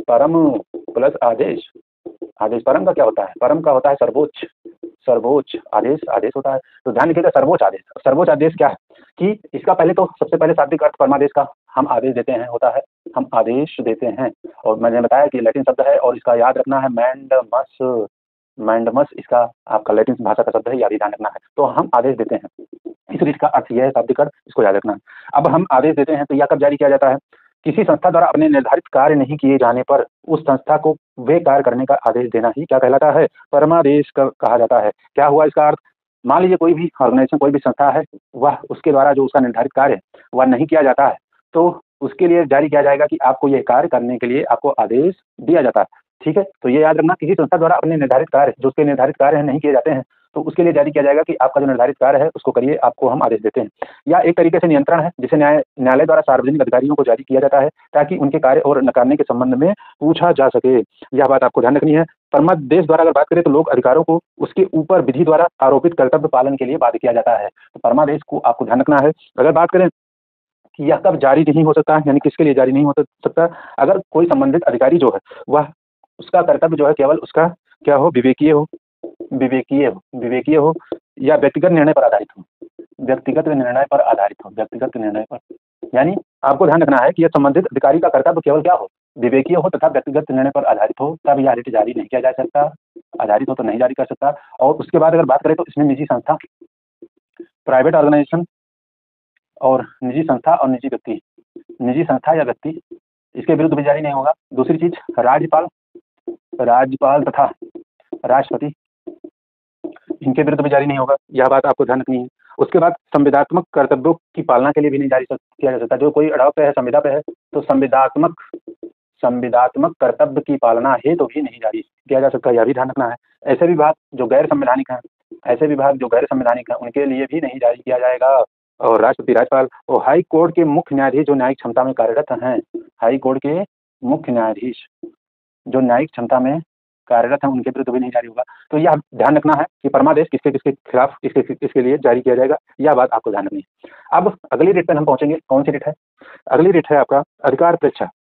परम प्लस आदेश। आदेश परम का क्या होता है? परम का होता है सर्वोच्च। सर्वोच्च आदेश, आदेश होता है। तो ध्यान रखिएगा सर्वोच्च आदेश। सर्वोच्च आदेश क्या है कि इसका पहले तो सबसे पहले शाब्दिक अर्थ परमादेश का हम आदेश देते हैं होता है, हम आदेश देते हैं। और मैंने बताया कि लैटिन शब्द है और इसका याद रखना है मैंडमस। मैंडमस इसका आपका लैटिन भाषा का शब्द है, याद ही ध्यान रखना है। तो हम आदेश देते हैं, इस रीत का अर्थ यह है शाब्दिक अर्थ, इसको याद रखना है। अब हम आदेश देते हैं तो यह कब जारी किया जाता है? किसी संस्था द्वारा अपने निर्धारित कार्य नहीं किए जाने पर उस संस्था को वे कार्य करने का आदेश देना ही क्या कहलाता है? परमादेश कहा जाता है। क्या हुआ इसका अर्थ? मान लीजिए कोई भी ऑर्गेनाइजेशन, कोई भी संस्था है, वह उसके द्वारा जो उसका निर्धारित कार्य है वह नहीं किया जाता है, तो उसके लिए जारी किया जाएगा कि आपको यह कार्य करने के लिए आपको आदेश दिया जाता है। ठीक है, तो ये याद रखना, किसी संस्था द्वारा अपने निर्धारित कार्य, जो उसके निर्धारित कार्य है, नहीं किए जाते हैं, तो उसके लिए जारी किया जाएगा कि आपका जो निर्धारित कार्य है उसको करिए, आपको हम आदेश देते हैं। या एक तरीके से नियंत्रण है, जिसे न्यायालय द्वारा सार्वजनिक अधिकारियों को जारी किया जाता है ताकि उनके कार्य और नकारने के संबंध में पूछा जा सके। यह बात आपको ध्यान रखनी है। परमादेश द्वारा अगर बात करें तो लोक अधिकारों को उसके ऊपर विधि द्वारा आरोपित कर्तव्य पालन के लिए बाध्य किया जाता है। तो परमादेश को आपको ध्यान रखना है। अगर बात करें कि यह कब जारी नहीं हो सकता, यानी किसके लिए जारी नहीं हो सकता? अगर कोई संबंधित अधिकारी जो है वह, उसका कर्तव्य जो है केवल उसका क्या हो? विवेकीय हो, विवेकीय हो या व्यक्तिगत निर्णय पर आधारित हो। व्यक्तिगत निर्णय पर आधारित हो, व्यक्तिगत निर्णय पर, यानी आपको ध्यान रखना है कि यह संबंधित अधिकारी का कर्तव्य केवल क्या हो? विवेकीय हो तथा व्यक्तिगत निर्णय पर आधारित हो, तब यह रिट जारी नहीं किया जा सकता। आधारित हो तो नहीं जारी कर सकता। और उसके बाद अगर बात करें तो इसमें निजी संस्था, प्राइवेट ऑर्गेनाइजेशन और निजी संस्था और निजी व्यक्ति, निजी संस्था या व्यक्ति, इसके विरुद्ध भी जारी नहीं होगा। दूसरी चीज राज्यपाल, राज्यपाल तथा राष्ट्रपति, इनके विरुद्ध भी जारी नहीं होगा। यह बात आपको ध्यान रखनी है। उसके बाद संविदात्मक कर्तव्यों की पालना के लिए भी नहीं जारी किया जा सकता। जो कोई अड़ाव पे है, संविदा पे है, तो संविदात्मक कर्तव्य की पालना हेतु भी नहीं जारी किया जा सकता। यह भी ध्यान रखना है। ऐसे विभाग जो गैर संवैधानिक हैं, ऐसे विभाग जो गैर संवैधानिक हैं, उनके लिए भी नहीं जारी किया जाएगा। और राष्ट्रपति, राज्यपाल और हाई कोर्ट के मुख्य न्यायाधीश जो न्यायिक क्षमता में कार्यरत हैं, हाई कोर्ट के मुख्य न्यायाधीश जो न्यायिक क्षमता में कार्यरत हैं, उनके विरुद्ध भी नहीं जारी होगा। तो यह ध्यान रखना है कि परमादेश किसके किसके खिलाफ, इसके लिए जारी किया जाएगा। यह बात आपको ध्यान रखनी है। अब अगली रिट पर हम पहुंचेंगे। कौन सी रिट है? अगली रिट है आपका अधिकार परीक्षा।